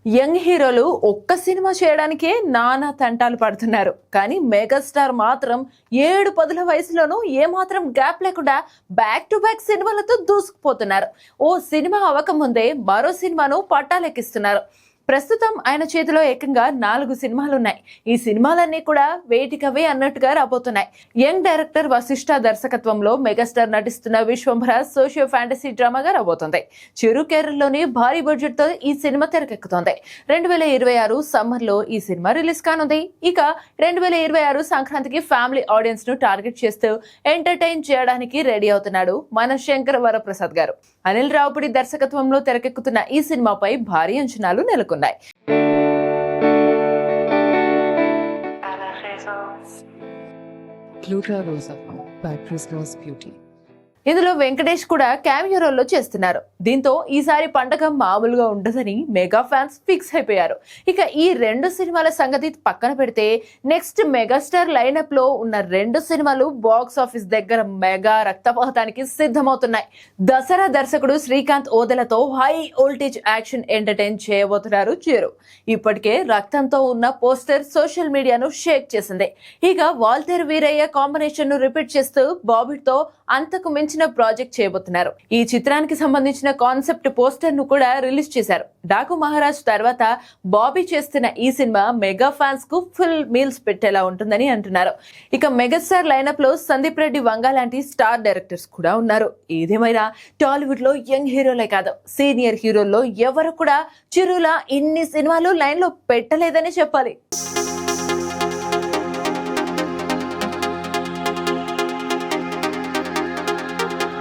Young హీరోలు ఒక్క cinema చేయడానికే నానా తంటాలు పడుతున్నారు. కానీ మెగాస్టార్ మాత్రం 7 వయసులోనూ ఏమాత్రం గ్యాప్ లేకుండా బ్యాక్ టు బ్యాక్ సినిమాలతో దూసుకుపోతున్నారు. ఓ సినిమా అవ్వకముందే మరో సినిమాను పట్టాలెక్కిస్తున్నారు. ప్రస్తుతం ఆయన చేతిలో ఏకంగా 4 సినిమాలున్నాయి. ఈ సినిమాలన్నీ కూడా వేటికవే అన్నట్టుగా రాబోతున్నాయి. యంగ్ డైరెక్టర్ వశిష్ఠ దర్శకత్వంలో మెగాస్టార్ నటిస్తున్న విశ్వంభర సోషియో ఫ్యాంటసీ డ్రామాగా రాబోతోంది. చిరు కేరళలోని భారీ బడ్జెట్ తో ఈ సినిమా తెరకెక్కుతోంది. 2026 సమ్మర్ లో ఈ సినిమా రిలీజ్ కానుంది. ఇక 2026 సంక్రాంతికి ఫ్యామిలీ ఆడియన్స్ ను టార్గెట్ చేస్తూ ఎంటర్టైన్ చేయడానికి రెడీ అవుతున్నాడు మన శంకర వరప్రసాద్ గారు. అనిల్ రావుపుడి దర్శకత్వంలో తెరకెక్కుతున్న ఈ సినిమాపై భారీ అంచనాలు నెలకొన్నాయి. Pluto Rosa by Prisma's Beauty. ఇందులో వెంకటేష్ కూడా క్యామియో రోల్లో చేస్తున్నారు. దీంతో ఈసారి పండగ మామూలుగా ఉండదని మెగా ఫ్యాన్స్ ఫిక్స్ అయిపోయారు. ఇక ఈ 2 సినిమాల సంగతి పక్కన పెడితే నెక్స్ట్ మెగాస్టార్ లైనప్ లో ఉన్న 2 సినిమాలు బాక్స్ ఆఫీస్ దగ్గర మెగా రక్తపాతానికి సిద్ధమవుతున్నాయి. దసరా దర్శకుడు శ్రీకాంత్ ఓదెలతో హై వోల్టేజ్ యాక్షన్ ఎంటర్టైన్ చేయబోతున్నారు చిరు. ఇప్పటికే రక్తంతో ఉన్న పోస్టర్ సోషల్ మీడియాను షేక్ చేసింది. ఇక వాల్తేరు వీరయ్య కాంబినేషన్ ను రిపీట్ చేస్తూ బాబీ తో అంతకు మించిన ప్రాజెక్ట్ చేయబోతున్నారు. ఈ చిత్రానికి సంబంధించిన కాన్సెప్ట్ పోస్టర్ ను కూడా రిలీజ్ చేశారు. డాకు మహారాజ్ తర్వాత బాబీ చేస్తున్న ఈ సినిమా మెగా ఫ్యాన్స్ కు ఫుల్ మీల్స్ పెట్టేలా ఉంటుందని అంటున్నారు. ఇక మెగాస్టార్ లైనప్ లో సందీప్ రెడ్డి వంగ లాంటి స్టార్ డైరెక్టర్స్ కూడా ఉన్నారు. ఏదేమైనా టాలీవుడ్ లో యంగ్ హీరోలే కాదు, సీనియర్ హీరోల్లో ఎవరు కూడా చిరులా ఇన్ని సినిమాలు లైన్ లో పెట్టలేదని చెప్పాలి.